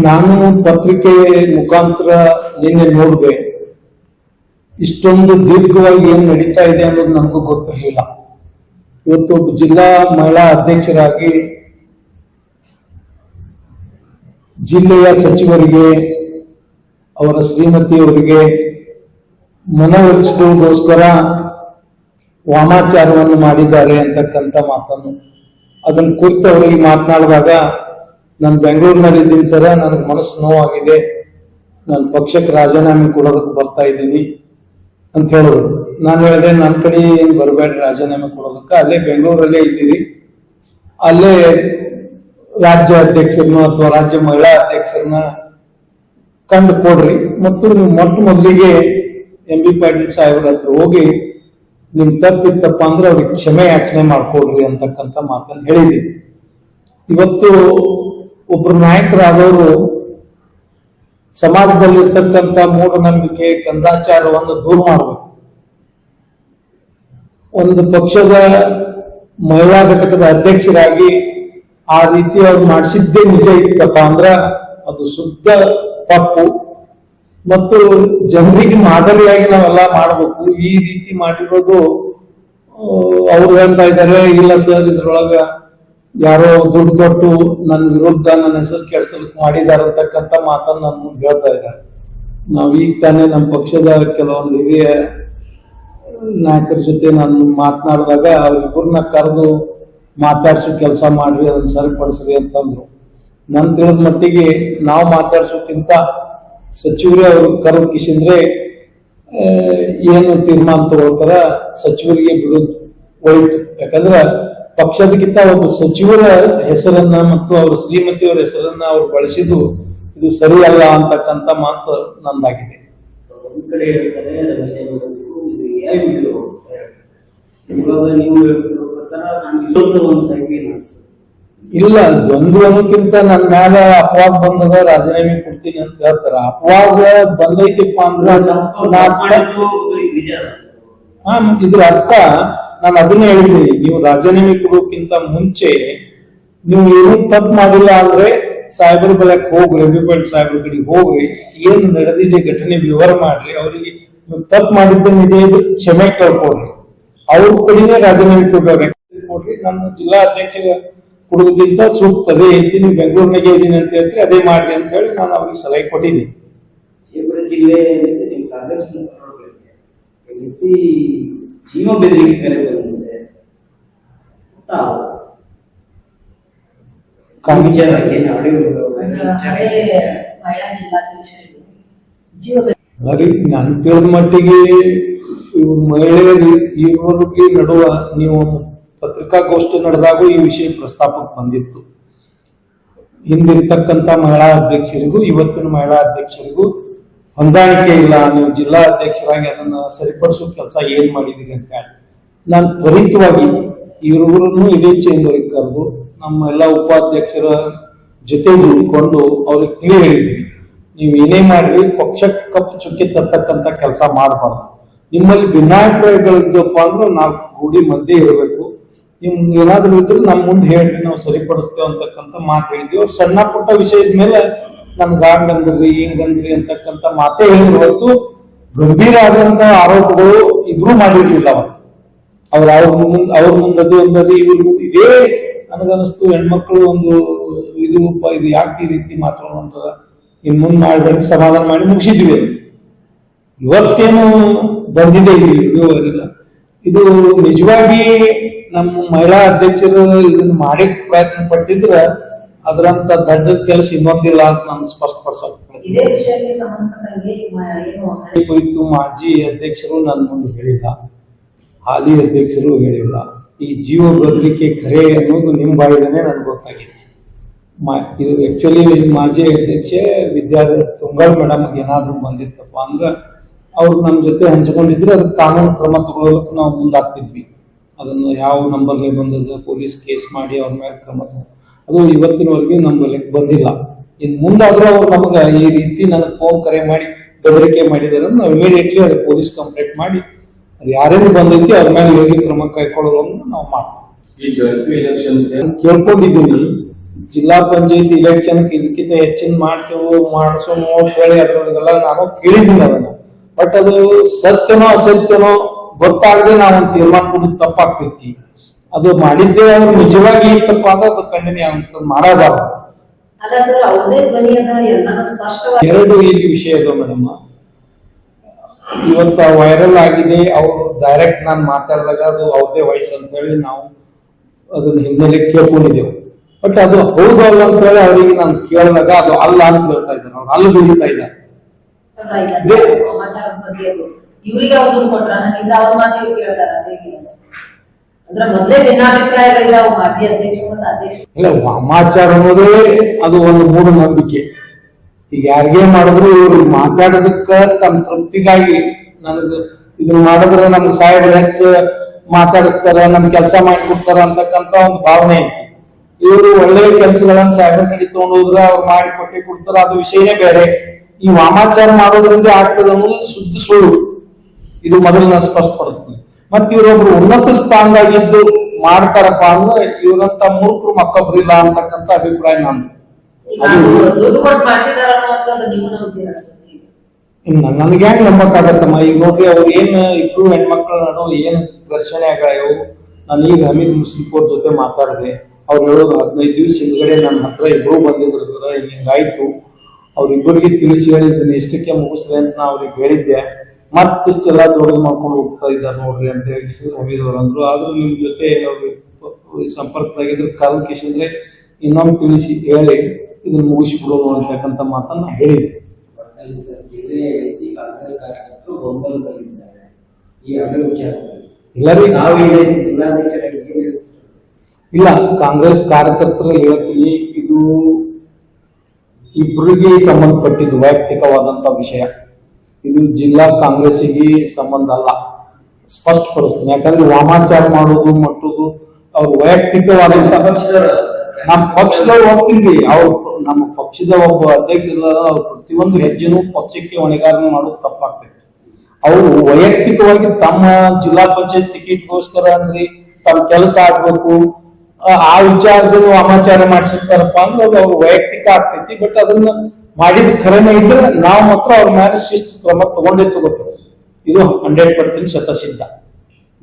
ನಾನು ಪತ್ರಿಕೆ ಮುಖಾಂತರ ನಿನ್ನೆ ನೋಡಿದೆ, ಇಷ್ಟೊಂದು ದೀರ್ಘವಾಗಿ ಏನ್ ನಡೀತಾ ಇದೆ ಅನ್ನೋದು ನನಗೂ ಗೊತ್ತಿರಲಿಲ್ಲ. ಇವತ್ತು ಜಿಲ್ಲಾ ಮಹಿಳಾ ಅಧ್ಯಕ್ಷರಾಗಿ ಜಿಲ್ಲೆಯ ಸಚಿವರಿಗೆ, ಅವರ ಶ್ರೀಮತಿಯವರಿಗೆ ಮನವೊಲಿಸಿಕೊಳ್ಳೋಸ್ಕರ ವಾಮಾಚಾರವನ್ನು ಮಾಡಿದ್ದಾರೆ ಅಂತಕ್ಕಂಥ ಮಾತನ್ನು ಅದನ್ನ ಕುರಿತು ಅವರಿಗೆ ಮಾತನಾಡಿದಾಗ, ನಾನು ಬೆಂಗಳೂರಿನಲ್ಲಿ ಇದ್ದೀನಿ ಸರ, ನನಗೆ ಮನಸ್ಸು ನೋವಾಗಿದೆ, ನಾನು ಪಕ್ಷಕ್ಕೆ ರಾಜೀನಾಮೆ ಕೊಡೋದಕ್ಕೆ ಬರ್ತಾ ಇದ್ದೀನಿ ಅಂತ ಹೇಳಿದ್ರು. ನಾನು ಹೇಳಿದೆ, ನನ್ನ ಕಡೆ ಏನು ಬರಬೇಡ್ರಿ ರಾಜೀನಾಮೆ ಕೊಡೋದಕ್ಕೆ, ಅಲ್ಲೇ ಬೆಂಗಳೂರಲ್ಲೇ ಇದ್ದೀರಿ, ಅಲ್ಲೇ ರಾಜ್ಯ ಅಧ್ಯಕ್ಷರನ್ನ ಅಥವಾ ರಾಜ್ಯ ಮಹಿಳಾ ಅಧ್ಯಕ್ಷರನ್ನ ಕಂಡು ಕೊಡ್ರಿ, ಮತ್ತು ನೀವು ಮೊದಲಿಗೆ ಎಂ.ಬಿ. ಪಾಟೀಲ್ ಸಾಹೇಬ್ರ ಹತ್ರ ಹೋಗಿ ನಿಮ್ ತಪ್ಪಿತ್ತಪ್ಪ ಅಂದ್ರೆ ಅವ್ರಿಗೆ ಕ್ಷಮೆ ಯಾಚನೆ ಮಾಡ್ಕೊಡ್ರಿ ಅಂತಕ್ಕಂಥ ಮಾತನ್ನು ಹೇಳಿದ್ದೀನಿ. ಇವತ್ತು ಒಬ್ರು ನಾಯಕರಾದವರು ಸಮಾಜದಲ್ಲಿರ್ತಕ್ಕಂಥ ಮೂಢನಂಬಿಕೆ, ಕಂದಾಚಾರವನ್ನು ದೂರ ಮಾಡಬೇಕು. ಒಂದು ಪಕ್ಷದ ಮಹಿಳಾ ಘಟಕದ ಅಧ್ಯಕ್ಷರಾಗಿ ಆ ರೀತಿ ಅವ್ರು ಮಾಡಿಸಿದ್ದೇ ನಿಜ ಇತ್ತಪ್ಪ ಅಂದ್ರ ಅದು ಶುದ್ಧ ತಪ್ಪು, ಮತ್ತು ಜನರಿಗೆ ಮಾದರಿಯಾಗಿ ನಾವೆಲ್ಲ ಮಾಡಬೇಕು. ಈ ರೀತಿ ಮಾಡಿರೋದು ಅವ್ರು ಹೇಳ್ತಾ ಇದ್ದಾರೆ, ಇಲ್ಲ ಸರ್ ಇದ್ರೊಳಗ ಯಾರೋ ದುಡ್ಡು ಕೊಟ್ಟು ನನ್ನ ವಿರುದ್ಧ ನನ್ನ ಹೆಸರು ಕೆಡ್ಸಲಿಕ್ಕೆ ಮಾಡಿದ್ದಾರೆ ಅಂತಕ್ಕಂಥ ಮಾತನ್ನು ನನ್ನ ಮುಂದೆ ಹೇಳ್ತಾ ಇದ್ದಾರೆ. ನಾವು ಈಗ ತಾನೇ ನಮ್ಮ ಪಕ್ಷದ ಕೆಲವೊಂದು ಹಿರಿಯ ನಾಯಕರ ಜೊತೆ ನಾನು ಮಾತನಾಡಿದಾಗ ಅವ್ರಿಬ್ಬರನ್ನ ಕರೆದು ಮಾತಾಡ್ಸೋ ಕೆಲಸ ಮಾಡ್ರಿ, ಅದನ್ನ ಸರಿಪಡಿಸ್ರಿ ಅಂತಂದ್ರು. ನನ್ ತಿಳಿದ ಮಟ್ಟಿಗೆ ನಾವು ಮಾತಾಡ್ಸೋಕ್ಕಿಂತ ಸಚಿವರೇ ಅವ್ರ ಕರೆದು ಕಿಸಿಂದ್ರೆ ಏನು ತೀರ್ಮಾನ ತಗೋತಾರ ಸಚಿವರಿಗೆ ಬಿಡೋದು ಒಳಿತು. ಯಾಕಂದ್ರ ಪಕ್ಷದಕ್ಕಿಂತ ಒಬ್ಬ ಸಚಿವರ ಹೆಸರನ್ನ ಮತ್ತು ಅವ್ರ ಶ್ರೀಮತಿಯವರ ಹೆಸರನ್ನ ಅವ್ರು ಬಳಸಿದ್ದು ಇದು ಸರಿಯಲ್ಲ ಅಂತಕ್ಕಂಥ ಮಾತು ನಂದಾಗಿದೆ. ಒಂದ್ ಕಡೆ ಇಲ್ಲ, ದ್ವಂದ್ವ ಅನ್ನೋಕ್ಕಿಂತ ನನ್ನ ಮ್ಯಾಲ ಅಪವಾದ ಬಂದದ, ರಾಜೀನಾಮೆ ಕೊಡ್ತೀನಿ ಅಂತ ಹೇಳ್ತಾರ. ಅಪವಾದ ಬಂದೈತಿಪ್ಪ ಅಂದ್ರೆ ಇದ್ರ ಅರ್ಥ ನಾನು ಅದನ್ನೇ ಹೇಳಿದ್ದೀನಿ, ನೀವು ರಾಜೀನಾಮೆ ಕೊಡೋಕ್ಕಿಂತ ಮುಂಚೆ ನೀವು ಏನೂ ತಪ್ಪು ಮಾಡಿಲ್ಲ ಅಂದ್ರೆ ಸಾಹೇಬರ ಬಲಕ್ಕೆ ಹೋಗ್ರಿ, ಎಂ.ಬಿ. ಸಾಹೇಬ್ರ ಕಡೆಗೆ ಹೋಗ್ರಿ, ಏನು ನಡೆದಿದೆ ಘಟನೆ ವಿವರ ಮಾಡ್ರಿ, ಅವರಿಗೆ ನೀವು ತಪ್ಪು ಮಾಡಿದ್ದ ನಿಜ ಇದು ಕ್ಷಮೆ ಕೇಳ್ಕೊಡ್ರಿ, ಅವ್ರ ಕಡೆಗೆ ರಾಜೀನಾಮೆ ಕೊಡ್ರಿ. ನನ್ನ ಜಿಲ್ಲಾ ಅಧ್ಯಕ್ಷ ಕೊಡೋದಕ್ಕಿಂತ ಸೂಕ್ತದೆ, ನೀವು ಬೆಂಗಳೂರಿನಾಗೆ ಇದ್ದೀನಿ ಅಂತ ಹೇಳ್ತೀರಿ, ಅದೇ ಮಾಡ್ರಿ ಅಂತ ಹೇಳಿ ನಾನು ಅವ್ರಿಗೆ ಸಲಹೆ ಕೊಟ್ಟಿದ್ದೀನಿ. ಜಿಲ್ಲೆ ಕಾಂಗ್ರೆಸ್ ಜೀವ ಬೆದರಿಕೆ ಕರೆ ಬಂದಿದೆ, ನನ್ ತಿಳಿದ ಮಟ್ಟಿಗೆ ಮಹಿಳೆಯರು ಇವರಿಗೆ ನಡುವ ನೀವು ಪತ್ರಿಕಾಗೋಷ್ಠಿ ನಡೆದಾಗ ಈ ವಿಷಯ ಪ್ರಸ್ತಾಪಕ್ಕೆ ಬಂದಿತ್ತು. ಹಿಂದಿರ್ತಕ್ಕಂಥ ಮಹಿಳಾ ಅಧ್ಯಕ್ಷರಿಗೂ ಇವತ್ತಿನ ಮಹಿಳಾ ಅಧ್ಯಕ್ಷರಿಗೂ ಹೊಂದಾಣಿಕೆ ಇಲ್ಲ, ನೀವು ಜಿಲ್ಲಾ ಅಧ್ಯಕ್ಷರಾಗಿ ಅದನ್ನ ಸರಿಪಡಿಸೋ ಕೆಲಸ ಏನ್ ಮಾಡಿದೀರಿ ಅಂತ ಹೇಳಿ ನಾನು ತ್ವರಿತವಾಗಿ ಇವರಿಗೂ ಇದೇ ಚೇಂಬರ್ಗೆ ಕರೆದು ನಮ್ಮ ಎಲ್ಲ ಉಪಾಧ್ಯಕ್ಷರ ಜೊತೆ ಉಳ್ಕೊಂಡು ಅವ್ರಿಗೆ ತಿಳಿ ಹೇಳಿದ್ವಿ, ನೀವು ಏನೇ ಮಾಡ್ರಿ ಪಕ್ಷಕ್ಕೆ ಕಪ್ಪು ಚುಕ್ಕಿ ತರ್ತಕ್ಕಂಥ ಕೆಲಸ ಮಾಡಬಾರ್ದು, ನಿಮ್ಮಲ್ಲಿ ಭಿನ್ನಾಭಿಪ್ರಾಯಗಳಿದ್ದಪ್ಪ ಅಂದ್ರೆ 4 ಕೂಡಿ ಮಂದಿ ಇರಬೇಕು, ನಿಮ್ಗೆ ಏನಾದ್ರು ಇದ್ರೆ ನಮ್ಮ ಮುಂದೆ ಹೇಳಿ ನಾವು ಸರಿಪಡಿಸ್ತೇವೆ ಅಂತಕ್ಕಂಥ ಮಾತು ಹೇಳಿದ್ವಿ. ಅವ್ರು ಸಣ್ಣ ಪುಟ್ಟ ವಿಷಯದ ಮೇಲೆ ನನ್ಗೆ ಹಂಗಂದ್ರಿ ಹಿಂಗಂದ್ರಿ ಅಂತಕ್ಕಂಥ ಮಾತೇ ಹೇಳಿದ್ರು ಹೊರತು ಗಂಭೀರ ಆದಂತ ಆರೋಪಗಳು ಇಬ್ರು ಮಾಡಿರ್ಲಿಲ್ಲ. ಅವ್ರ ಮುಂದದು ಅಂದದು ಇವ್ರಿಗೂ ಇದೇ ನನಗನ್ನಿಸ್ತು, ಹೆಣ್ಮಕ್ಳು ಒಂದು ಇದು ಯಾಕೆ ಈ ರೀತಿ ಮಾತಾಡೋಣ, ಇನ್ ಮುಂದೆ ಮಾಡಿ ಸಮಾಧಾನ ಮಾಡಿ ಮುಗಿಸಿದ್ವಿ. ಇವತ್ತೇನು ಬಂದಿದೆ ಇದು ನಿಜವಾಗಿ ನಮ್ಮ ಮಹಿಳಾ ಅಧ್ಯಕ್ಷರು ಇದನ್ನ ಮಾಡಕ್ ಪ್ರಯತ್ನ ಪಟ್ಟಿದ್ರ ಅದರಂತ ದೊಡ್ಡ ಕೆಲಸ ಇನ್ನೊಂದಿಲ್ಲ ಅಂತ ನಾನು ಸ್ಪಷ್ಟಪಡಿಸಬೇಕು. ಕುರಿತು ಮಾಜಿ ಅಧ್ಯಕ್ಷರು ನನ್ನ ಮುಂದೆ ಹೇಳಿಲ್ಲ, ಹಾಲಿ ಅಧ್ಯಕ್ಷರು ಹೇಳಿಲ್ಲ. ಈ ಜೀವ ಬೆದರಿಕೆ ಕರೆ ಅನ್ನೋದು ನಿಮ್ಮ ಬಾಯಿಲೇ ನನ್ಗೆ ಗೊತ್ತಾಗಿತ್ತು. ಇದು ಆಕ್ಚುಲಿ ಮಾಜಿ ಅಧ್ಯಕ್ಷೆ ವಿದ್ಯಾರ್ಥಿ ತುಂಗಲ್ ಮೇಡಮ್ ಏನಾದ್ರು ಬಂದಿತ್ತಪ್ಪ ಅಂದ್ರೆ ಅವ್ರು ನಮ್ಮ ಜೊತೆ ಹಂಚಿಕೊಂಡಿದ್ರೆ ಅದಕ್ಕೆ ಕಾನೂನು ಕ್ರಮ ತಗೊಳ್ಳೋದಕ್ಕೆ ನಾವು ಮುಂದಾಗ್ತಿದ್ವಿ. ಅದನ್ನು ಯಾವ ನಂಬರ್ಗೆ ಬಂದದ್ದು ಪೊಲೀಸ್ ಕೇಸ್ ಮಾಡಿ ಅವ್ರ ಮೇಲೆ ಕ್ರಮ, ಅದು ಇವತ್ತಿನವರೆಗೆ ನಮ್ಮಲ್ಲಿ ಬಂದಿಲ್ಲ. ಇನ್ನು ಮುಂದಾದ್ರೂ ಅವ್ರು ನಮ್ಗೆ ಈ ರೀತಿ ನನಗೆ ಫೋನ್ ಕರೆ ಮಾಡಿ ಬೆದರಿಕೆ ಮಾಡಿದಾರೆ, ನಾವು ಇಮಿಡಿಯೇಟ್ಲಿ ಅದು ಪೊಲೀಸ್ ಕಂಪ್ಲೇಂಟ್ ಮಾಡಿ ಅದು ಯಾರೇನು ಬಂದೈತಿ ಅವ್ರ ಮೇಲೆ ಯೋಗ್ಯ ಕ್ರಮ ಕೈಗೊಳ್ಳೋದನ್ನು ನಾವು ಮಾಡ್ತೀವಿ. ಈ ಜೆಪಿ ಎಲೆಕ್ಷನ್ ಕೇಳ್ಕೊಂಡಿದ್ದೀನಿ, ಜಿಲ್ಲಾ ಪಂಚಾಯತಿ ಇಲೆಕ್ಷನ್ ಇದಕ್ಕಿಂತ ಹೆಚ್ಚಿನ ಮಾಡ್ತೇವೆ ಮಾಡಿಸೋಣ ಅಂತ ಹೇಳಿ ಅದ್ರೊಳಗೆಲ್ಲ ನಾನು ಕೇಳಿದ್ದೀನಿ ಅದನ್ನ. ಬಟ್ ಅದು ಸತ್ಯನೋ ಅಸತ್ಯನೋ ಗೊತ್ತಾಗದೆ ನಾವು ಒಂದು ತೀರ್ಮಾನ ಕೊಡೋದು ತಪ್ಪಾಗ್ತೈತಿ. ಅದು ಮಾಡಿದ್ದೇ ಅವ್ರು ನಿಜವಾಗಿ ಇತ್ತಪ್ಪ ಅಂದ್ರೆ ಅದು ಖಂಡನೆ ಅಂತ ಮಾಡಬಾರ್ದು. ಅಲ್ಲ ಸರ್, ಅವ್ರದೇ ಧ್ವನಿ ಅದ, ಎಲ್ಲಾನು ಸ್ಪಷ್ಟವಾಗಿ. ಎರಡು ಇಲ್ಲಿ ವಿಷಯ ಅದು ಮೇಡಮ್. ಇವತ್ತು ವೈರಲ್ ಆಗಿದೆ, ಅವರು ಡೈರೆಕ್ಟ್ ನಾನು ಮಾತಾಡಿದಾಗ ಅದು ಅವ್ರದೇ ವಾಯ್ಸ್ ಅಂತ ಹೇಳಿ ನಾವು ಅದನ್ನ ಹಿನ್ನೆಲೆ ಕೇಳ್ಕೊಂಡಿದ್ದೆವು. ಬಟ್ ಅದು ಹೌದು ಅಲ್ಲ ಅಂತ ಹೇಳಿ ಅವರಿಗೆ ನಾನು ಕೇಳಿದಾಗ ಅದು ಅಲ್ಲ ಅಂತ ಹೇಳ್ತಾ ಇದ್ದಾರೆ, ಅವ್ರು ಅಲ್ಲಿ ಬೆಳೀತಾ ಇದ್ದಾರೆ. ಸಮಾಚಾರದ ಬಗ್ಗೆ ಅದು ಇವ್ರಿಗೆ ಅವ್ರು ದುಡ್ಡು ಕೊಟ್ರ, ಇದ್ರ ಅವ್ರ ಮಾತು ಇವ್ರು ಕೇಳ್ತಾರ, ಅಂದ್ರೆ ಮೊದ್ಲೇ ಭಿನ್ನಾಭಿಪ್ರಾಯಗಳಿದಾವ ಮಾಜಿ ಅಧ್ಯಕ್ಷರು ಮತ್ತು ಅಧ್ಯಕ್ಷರು. ಇಲ್ಲ, ವಾಮಾಚಾರ ಅನ್ನೋದೇ ಅದು ಒಂದು ಮೂಢನಂಬಿಕೆ. ಈಗ ಯಾರಿಗೇ ಮಾಡಿದ್ರು ಇವ್ರು ಮಾತಾಡೋದಕ್ಕ ತಮ್ಮ ತೃಪ್ತಿಗಾಗಿ ನನಗೆ ಇದನ್ನ ಮಾಡಿದ್ರೆ ನಮ್ಗೆ ಸಾಹೇಬ್ರ ಹೆಚ್ಚು ಮಾತಾಡಿಸ್ತಾರ, ನಮ್ ಕೆಲಸ ಮಾಡಿಕೊಡ್ತಾರ ಅಂತಕ್ಕಂತ ಒಂದು ಭಾವನೆ ಐತಿ. ಇವರು ಒಳ್ಳೆಯ ಕೆಲಸಗಳನ್ನ ಸಾಹೇಬ್ರ ಕಡೆ ತಗೊಂಡು ಹೋದ್ರೆ ಅವ್ರು ಮಾಡಿ ಕೊಟ್ಟೆ ಕೊಡ್ತಾರ, ಅದು ವಿಷಯನೇ ಬೇರೆ. ಈ ವಾಮಾಚಾರ ಮಾಡೋದ್ರಿಂದ ಆಗ್ತದೆ ಅನ್ನೋದು ಶುದ್ಧ ಸುಳ್ಳು. ಇದು ಮೊದಲು ನಾನು ಸ್ಪಷ್ಟಪಡಿಸ್ತೀನಿ. ಮತ್ತೆ ಇವರೊಬ್ರು ಉನ್ನತ ಸ್ಥಾನದಾಗಿದ್ದು ಮಾಡ್ತಾರಪ್ಪ ಅಂದ್ರೆ ಇವರಂತ ಮೂರ್ಖರು ಮತ್ತೊಬ್ರು ಇಲ್ಲ ಅಂತಕ್ಕಂಥ ಅಭಿಪ್ರಾಯ ನಂದು. ದುಡ್ಡು ಕೊಟ್ಟು ಮಾಡಿಸಿದಾರ ಅನ್ನುವಂಥದ್ದು ನೀವು ನಂಬ್ತೀರಾ ಸರ್? ನನ್ಗೆ ಹೆಂಗ್ ನಂಬಕ್ಕಾಗತ್ತಮ್ಮ? ಈಗ ನೋಡ್ರಿ, ಅವ್ರು ಏನ್ ಇಬ್ರು ಹೆಣ್ಮಕ್ಳ ನಡು ಏನ್ ಘರ್ಷಣೆ ಆಗ್ಯಾವು. ನಾನು ಈಗ ಹಮೀದ್ ಮುಸ್ಲಿಪೋರ್ ಜೊತೆ ಮಾತಾಡಿದೆ. ಅವ್ರು ಹೇಳೋದು 15 ದಿವಸ ಹಿಂದ್ಗಡೆ ನನ್ನ ಹತ್ರ ಇಬ್ರು ಬಂದಿದ್ರು ಸರ್, ಹಿಂಗಾಯ್ತು. ಅವ್ರಿಬ್ಬರಿಗೆ ತಿಳಿಸಿ ಹೇಳಿದ್ದೀನಿ ಇಷ್ಟಕ್ಕೆ ಮುಗಿಸ್ರಿ ಅಂತ ನಾ ಅವ್ರಿಗೆ ಹೇಳಿದ್ದೆ. ಮತ್ತಿಷ್ಟೆಲ್ಲ ದೊಡ್ಡದು ಮಾಡ್ಕೊಂಡು ಹೋಗ್ತಾ ಇದ್ದಾರೆ ನೋಡ್ರಿ ಅಂತ ಹೇಳಿ ಹಮೀದ್ ಅವ್ರು ಅಂದ್ರು. ಆದ್ರೂ ನಿಮ್ ಜೊತೆ ಅವ್ರಿಗೆ ಸಂಪರ್ಕದಾಗಿದ್ರೆ ಕಾಲ್ ಕಿಸಿದ್ರೆ ಇನ್ನೊಂದು ತಿಳಿಸಿ ಹೇಳಿ ಇದನ್ನ ಮುಗಿಸಿಬಿಡೋದು ಅಂತಕ್ಕಂಥ ಮಾತನ್ನ ಹೇಳಿದ್ದೆ. ಕಾಂಗ್ರೆಸ್ ಕಾರ್ಯಕರ್ತರು ಬೆಂಬಲದಲ್ಲಿದ್ದಾರೆ ಈ ಅದ್ರ ವಿಚಾರದಲ್ಲಿ. ಇಲ್ಲರಿ, ನಾವು ಇಲ್ಲ, ಕಾಂಗ್ರೆಸ್ ಕಾರ್ಯಕರ್ತರು ಹೇಳ್ತೀನಿ, ಇದು ಇಬ್ಬರಿಗೆ ಸಂಬಂಧಪಟ್ಟಿದ್ದು ವೈಯಕ್ತಿಕವಾದಂತ ವಿಷಯ. ಇದು ಜಿಲ್ಲಾ ಕಾಂಗ್ರೆಸ್ಸಿಗೆ ಸಂಬಂಧ ಅಲ್ಲ, ಸ್ಪಷ್ಟಪಡಿಸ್ತೀನಿ. ಯಾಕಂದ್ರೆ ವಾಮಾಚಾರ ಮಾಡೋದು ಮಟ್ಟುದು ಅವ್ರ ವೈಯಕ್ತಿಕವಾದಂತ. ನಮ್ಮ ಪಕ್ಷದವ್ರು ಹೋಗ್ತೀನಿ, ಅವ್ರು ನಮ್ಮ ಪಕ್ಷದ ಒಬ್ಬ ಅಧ್ಯಕ್ಷ ಅವ್ರು ಪ್ರತಿಯೊಂದು ಹೆಜ್ಜೆನೂ ಪಕ್ಷಕ್ಕೆ ಹೊಣೆಗಾರನ ಮಾಡೋದು ತಪ್ಪಾಗ್ತೈತಿ. ಅವರು ವೈಯಕ್ತಿಕವಾಗಿ ತಮ್ಮ ಜಿಲ್ಲಾ ಪಂಚಾಯತ್ ಟಿಕೆಟ್ಗೋಸ್ಕರ ಅಂದ್ರೆ ತಮ್ಮ ಕೆಲಸ ಆಗ್ಬೇಕು ಆ ವಿಚಾರದಲ್ಲಿ ವಾಮಾಚಾರ ಮಾಡಿಸಿರ್ತಾರಪ್ಪ ಅಂದ್ರೆ ಅದು ಅವ್ರ ವೈಯಕ್ತಿಕ ಆಗ್ತೈತಿ. ಬಟ್ ಅದನ್ನ ಮಾಡಿದ ಖರೇನೆ ಇದ್ರೆ ನಾವು ಮಾತ್ರ ಅವ್ರ ಮೇಲೆ ಶಿಸ್ತು ಕ್ರಮ ತಗೊಂಡೇ ತಗೋತೀವಿ. ಇದು 100% ಶತಸಿದ್ಧ.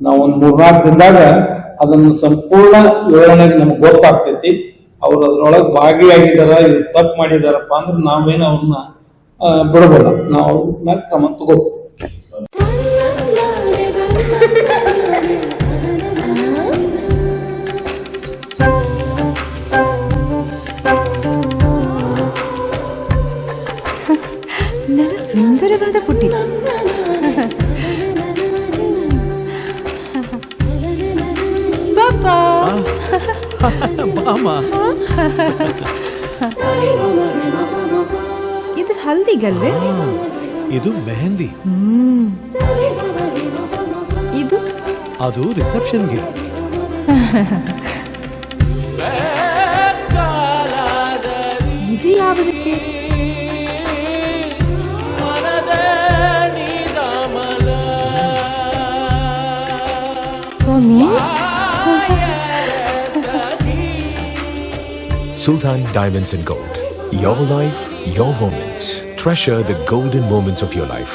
ನಾವು ಒಂದು 3-4 ದಿನದಾಗ ಅದನ್ನ ಸಂಪೂರ್ಣ ವಿವರಣೆಗೆ ನಮ್ಗೆ ಗೊತ್ತಾಗ್ತೈತಿ. ಅವ್ರು ಅದ್ರೊಳಗೆ ಭಾಗಿಯಾಗಿದಾರ, ಇವ್ರು ತಪ್ಪು ಮಾಡಿದಾರಪ್ಪ ಅಂದ್ರೆ ನಾವೇನು ಅವ್ರನ್ನ ಬಿಡಬಲ್ಲ, ನಾವು ಅವ್ರ ಮೇಲೆ ಕ್ರಮ ತಗೋತೀವಿ. ನನ್ನ ಸುಂದರವಾದ ಪುಟ್ಟಿ, ಪಾಪಾ ಇದು ಹಲ್ದಿಗಲ್ವೇ? ಇದು ಮೆಹಂದಿ. ಇದು ಅದು ರಿಸೆಪ್ಷನ್ಗೆ. ಇದು ಯಾವುದಕ್ಕೆ? For me? Sultan Diamonds and Gold. Your life, your moments. Treasure the golden moments of your life.